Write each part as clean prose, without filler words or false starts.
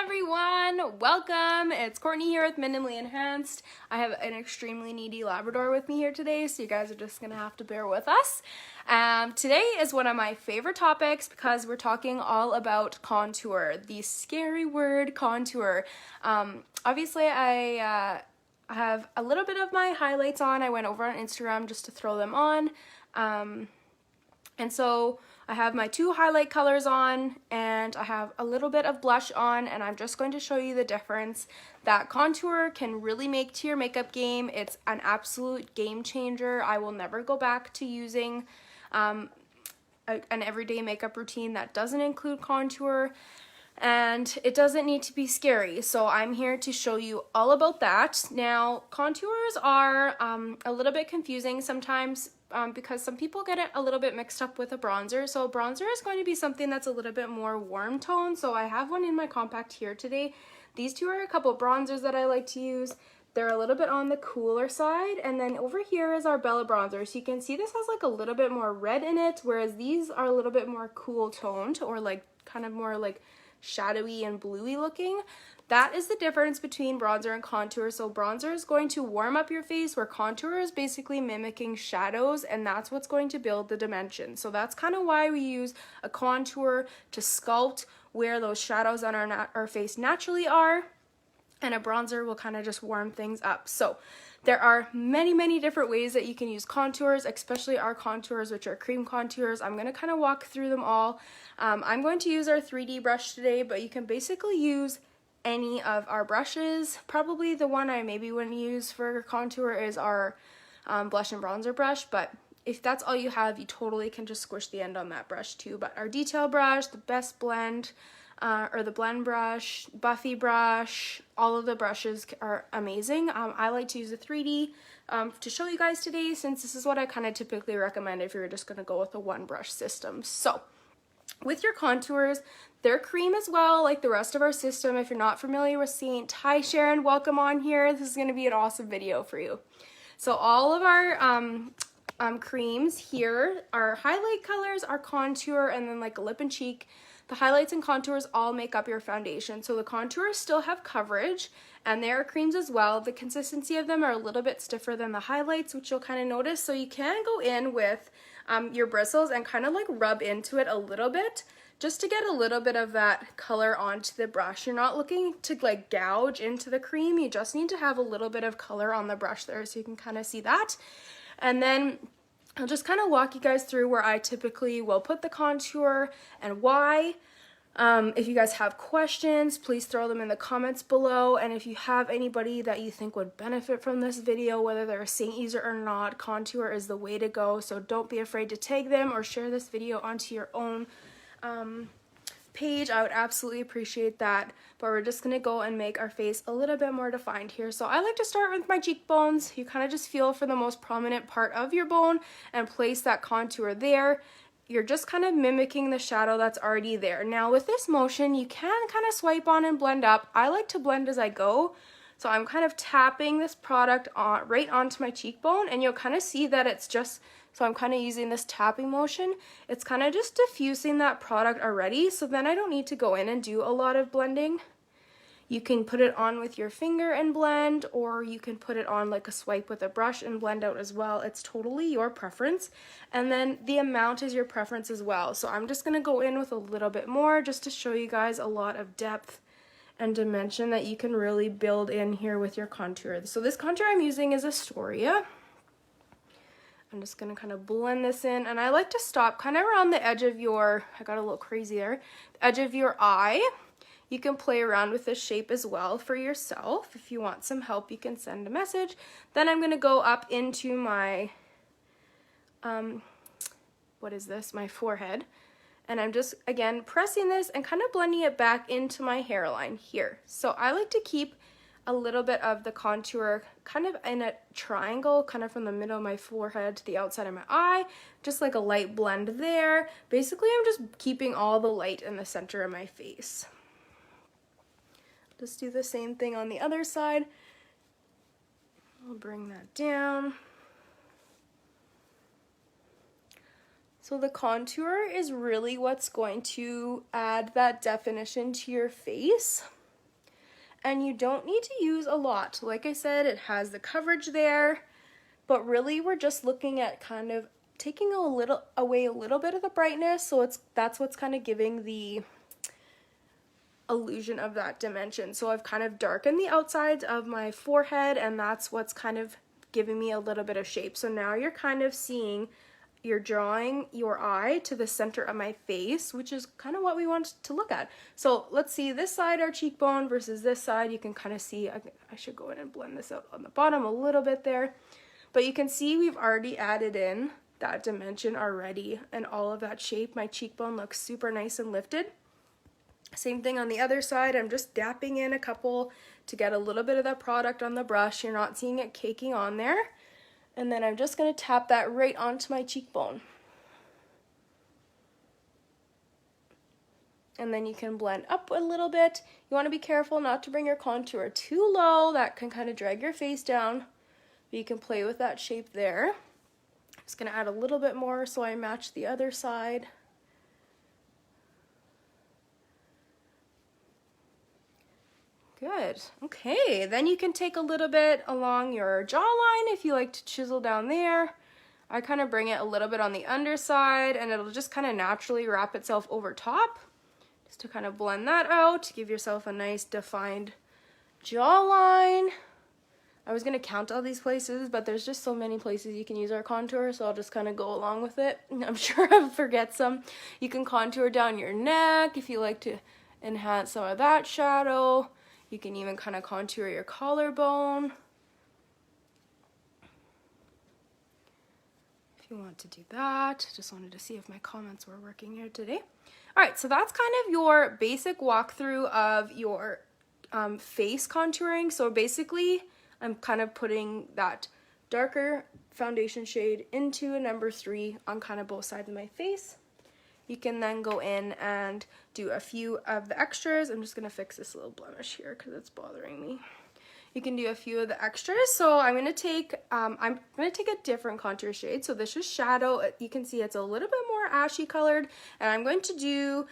everyone, welcome. It's Courtney here with Minimally Enhanced. I have an extremely needy Labrador with me here today, so you guys are just gonna have to bear with us. Today is one of my favorite topics because we're talking all about contour, the scary word contour. Obviously I have a little bit of my highlights on. I went over on Instagram just to throw them on. And so I have my two highlight colors on and I have a little bit of blush on, and I'm just going to show you the difference that contour can really make to your makeup game. It's an absolute game changer. I will never go back to using an everyday makeup routine that doesn't include contour, and it doesn't need to be scary. So I'm here to show you all about that. Now, contours are a little bit confusing sometimes because some people get it a little bit mixed up with a bronzer. So a bronzer is going to be something that's a little bit more warm tone. So I have one in my compact here today. These two are a couple bronzers that I like to use. They're a little bit on the cooler side. And then over here is our Bella bronzer. So you can see this has like a little bit more red in it, whereas these are a little bit more cool toned, or like kind of more like shadowy and bluey looking. That is the difference between bronzer and contour. So bronzer is going to warm up your face, where contour is basically mimicking shadows, and that's what's going to build the dimension. So that's kind of why we use a contour to sculpt where those shadows on our face naturally are, and a bronzer will kind of just warm things up. So there are many different ways that you can use contours, especially our contours, which are cream contours. I'm going to kind of walk through them all. I'm going to use our 3D brush today, but you can basically use any of our brushes. Probably the one I maybe wouldn't use for contour is our blush and bronzer brush, but if that's all you have, you totally can just squish the end on that brush too. But our detail brush, the best blend, or the blend brush, Buffy brush, all of the brushes are amazing. I like to use a 3D to show you guys today, since this is what I kind of typically recommend if you're just going to go with a one brush system. So with your contours, they're cream as well, like the rest of our system. If you're not familiar with Saint, hi Sharon, welcome on here. This is going to be an awesome video for you. So all of our creams here, our highlight colors, our contour, and then like lip and cheek. The highlights and contours all make up your foundation. So the contours still have coverage, and they are creams as well. The consistency of them are a little bit stiffer than the highlights, which you'll kind of notice. So you can go in with your bristles and kind of like rub into it a little bit, just to get a little bit of that color onto the brush. You're not looking to like gouge into the cream. You just need to have a little bit of color on the brush there, so you can kind of see that. And then I'll just kind of walk you guys through where I typically will put the contour and why. If you guys have questions, please throw them in the comments below. And if you have anybody that you think would benefit from this video, whether they're a Saint user or not, contour is the way to go. So don't be afraid to tag them or share this video onto your own page. I would absolutely appreciate that. But we're just going to go and make our face a little bit more defined here. So I like to start with my cheekbones. You kind of just feel for the most prominent part of your bone and place that contour there. You're just kind of mimicking the shadow that's already there. Now with this motion, you can kind of swipe on and blend up. I like to blend as I go. So I'm kind of tapping this product on right onto my cheekbone, and you'll kind of see that it's just, so I'm kind of using this tapping motion. It's kind of just diffusing that product already, so then I don't need to go in and do a lot of blending. You can put it on with your finger and blend, or you can put it on like a swipe with a brush and blend out as well. It's totally your preference. And then the amount is your preference as well. So I'm just going to go in with a little bit more just to show you guys a lot of depth and dimension that you can really build in here with your contour. So this contour I'm using is Astoria. I'm just going to kind of blend this in, and I like to stop kind of around the edge of your, I got a little crazy there, the edge of your eye. You can play around with this shape as well for yourself. If you want some help, you can send a message. Then I'm going to go up into my, what is this? My forehead. And I'm just, again, pressing this and kind of blending it back into my hairline here. So I like to keep a little bit of the contour kind of in a triangle, kind of from the middle of my forehead to the outside of my eye, just like a light blend there. Basically, I'm just keeping all the light in the center of my face. Just do the same thing on the other side. I'll bring that down. So the contour is really what's going to add that definition to your face. and you don't need to use a lot. Like I said, it has the coverage there, but really we're just looking at kind of taking away a little bit of the brightness, so that's what's kind of giving the illusion of that dimension. So I've kind of darkened the outsides of my forehead, and that's what's kind of giving me a little bit of shape. So now you're kind of seeing, you're drawing your eye to the center of my face, which is kind of what we want to look at. So let's see this side, our cheekbone, versus this side. You can kind of see, I should go in and blend this out on the bottom a little bit there, but you can see we've already added in that dimension already and all of that shape. My cheekbone looks super nice and lifted. Same thing on the other side. I'm just dapping in a couple to get a little bit of that product on the brush. You're not seeing it caking on there. And then I'm just going to tap that right onto my cheekbone. And then you can blend up a little bit. You want to be careful not to bring your contour too low. That can kind of drag your face down. But you can play with that shape there. I'm just going to add a little bit more so I match the other side. Good. Okay, then you can take a little bit along your jawline if you like to chisel down there. I kind of bring it a little bit on the underside, and it'll just kind of naturally wrap itself over top, just to kind of blend that out, give yourself a nice defined jawline. I was going to count all these places, but there's just so many places you can use our contour, so I'll just kind of go along with it. I'm sure I'll forget some. You can contour down your neck if you like to enhance some of that shadow. You can even kind of contour your collarbone if you want to do that. Just wanted to see if my comments were working here today. All right, so that's kind of your basic walkthrough of your face contouring. So basically, I'm kind of putting that darker foundation shade into a number 3 on kind of both sides of my face. You can then go in and do a few of the extras. I'm just going to fix this little blemish here because it's bothering me. You can do a few of the extras. So I'm going to take a different contour shade. So this is Shadow. You can see it's a little bit more ashy colored, and I'm going to do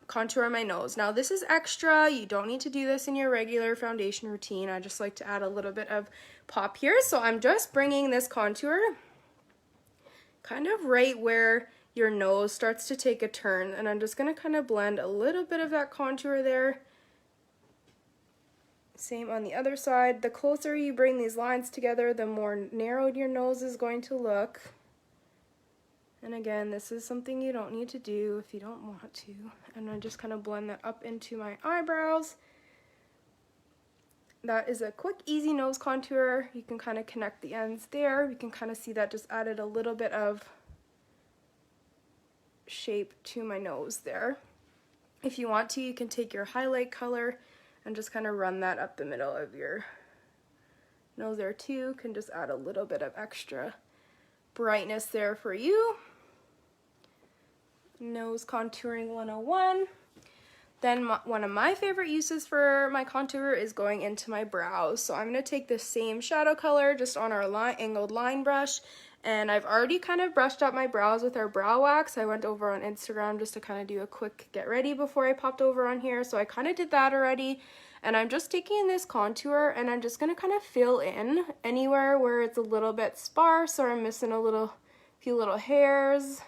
contour on my nose. Now this is extra. You don't need to do this in your regular foundation routine. I just like to add a little bit of pop here. So I'm just bringing this contour kind of right where your nose starts to take a turn, and I'm just going to kind of blend a little bit of that contour there. Same on the other side. The closer you bring these lines together, the more narrowed your nose is going to look. And again, this is something you don't need to do if you don't want to. And I just kind of blend that up into my eyebrows. That is a quick, easy nose contour. You can kind of connect the ends there. You can kind of see that just added a little bit of shape to my nose there. If you want to, you can take your highlight color and just kind of run that up the middle of your nose there too. Can just add a little bit of extra brightness there for you. Nose contouring 101. Then one of my favorite uses for my contour is going into my brows. So I'm going to take the same shadow color just on our angled line brush, and I've already kind of brushed up my brows with our brow wax. I went over on Instagram just to kind of do a quick get ready before I popped over on here. So I kind of did that already. And I'm just taking this contour and I'm just going to kind of fill in anywhere where it's a little bit sparse or I'm missing few little hairs.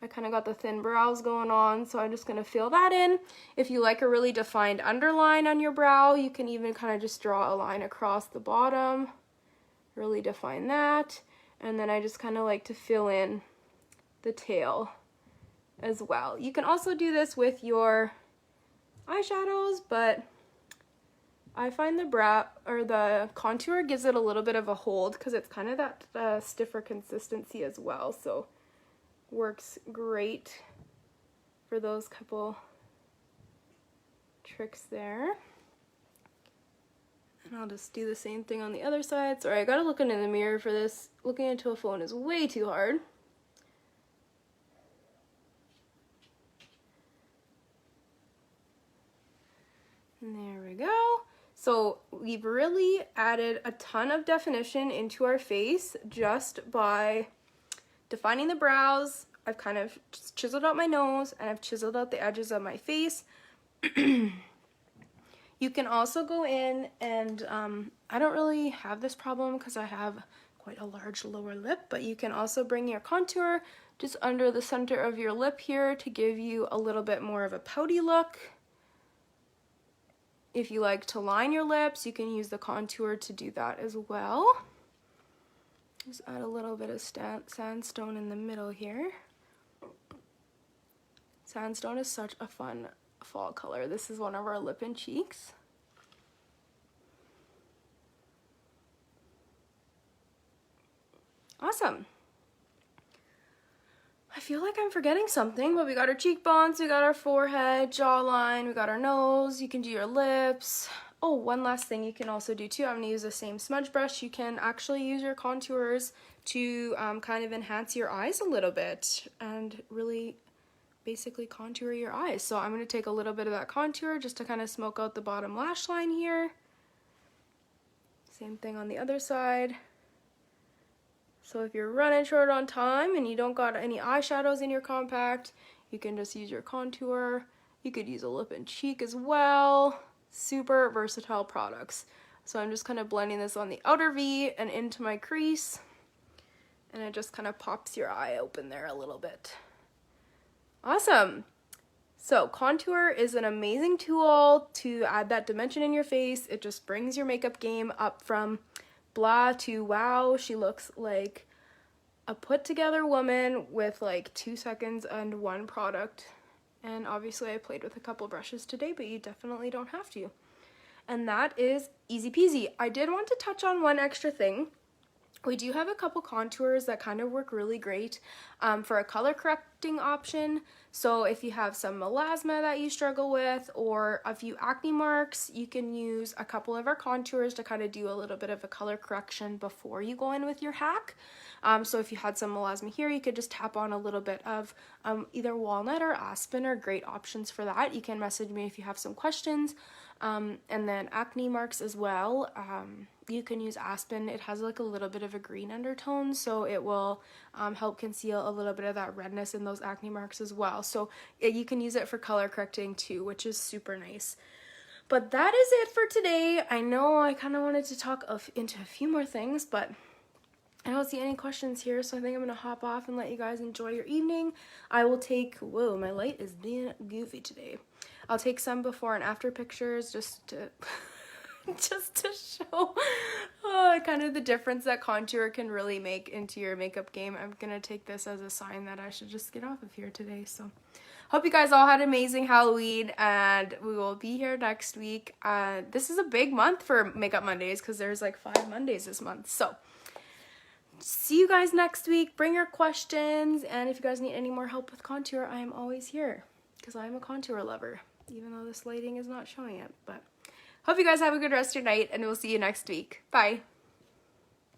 I kind of got the thin brows going on, so I'm just going to fill that in. If you like a really defined underline on your brow, you can even kind of just draw a line across the bottom, really define that. And then I just kind of like to fill in the tail as well. You can also do this with your eyeshadows, but I find the contour gives it a little bit of a hold because it's kind of that stiffer consistency as well. So works great for those couple tricks there. And I'll just do the same thing on the other side. Sorry, I gotta look into the mirror for this. Looking into a phone is way too hard. And there we go. So we've really added a ton of definition into our face just by defining the brows. I've kind of chiseled out my nose and I've chiseled out the edges of my face. You You can also go in and, I don't really have this problem because I have quite a large lower lip, but you can also bring your contour just under the center of your lip here to give you a little bit more of a pouty look. If you like to line your lips, you can use the contour to do that as well. Just add a little bit of sandstone in the middle here. Sandstone is such a fun fall color. This is one of our lip and cheeks. Awesome. I feel like I'm forgetting something, but we got our cheekbones, we got our forehead, jawline, we got our nose. You can do your lips. Oh, one last thing you can also do too. I'm going to use the same smudge brush. You can actually use your contours to kind of enhance your eyes a little bit and really basically contour your eyes. So I'm going to take a little bit of that contour just to kind of smoke out the bottom lash line here. Same thing on the other side. So if you're running short on time and you don't got any eyeshadows in your compact, you can just use your contour. You could use a lip and cheek as well. Super versatile products. So I'm just kind of blending this on the outer V and into my crease. And it just kind of pops your eye open there a little bit. Awesome. So contour is an amazing tool to add that dimension in your face. It just brings your makeup game up from blah to wow. She looks like a put together woman with like 2 seconds and one product. And obviously I played with a couple brushes today, but you definitely don't have to. And that is easy peasy. I did want to touch on one extra thing. We do have a couple contours that kind of work really great for a color correcting option. So if you have some melasma that you struggle with or a few acne marks, you can use a couple of our contours to kind of do a little bit of a color correction before you go in with your hack. So if you had some melasma here, you could just tap on a little bit of either walnut or aspen are great options for that. You can message me if you have some questions. And then acne marks as well. You can use aspen. It has like a little bit of a green undertone, so it will help conceal a little bit of that redness in those acne marks as well. So you can use it for color correcting too, which is super nice. But that is it for today. I know I kind of wanted to talk into a few more things, but I don't see any questions here, so I think I'm going to hop off and let you guys enjoy your evening. I will take, whoa, my light is being goofy today. I'll take some before and after pictures just to just to show kind of the difference that contour can really make into your makeup game. I'm going to take this as a sign that I should just get off of here today. So hope you guys all had an amazing Halloween, and we will be here next week. This is a big month for Makeup Mondays because there's like 5 Mondays this month. So see you guys next week. Bring your questions, and if you guys need any more help with contour, I am always here because I'm a contour lover, even though this lighting is not showing it. But hope you guys have a good rest of your night, and we'll see you next week. Bye.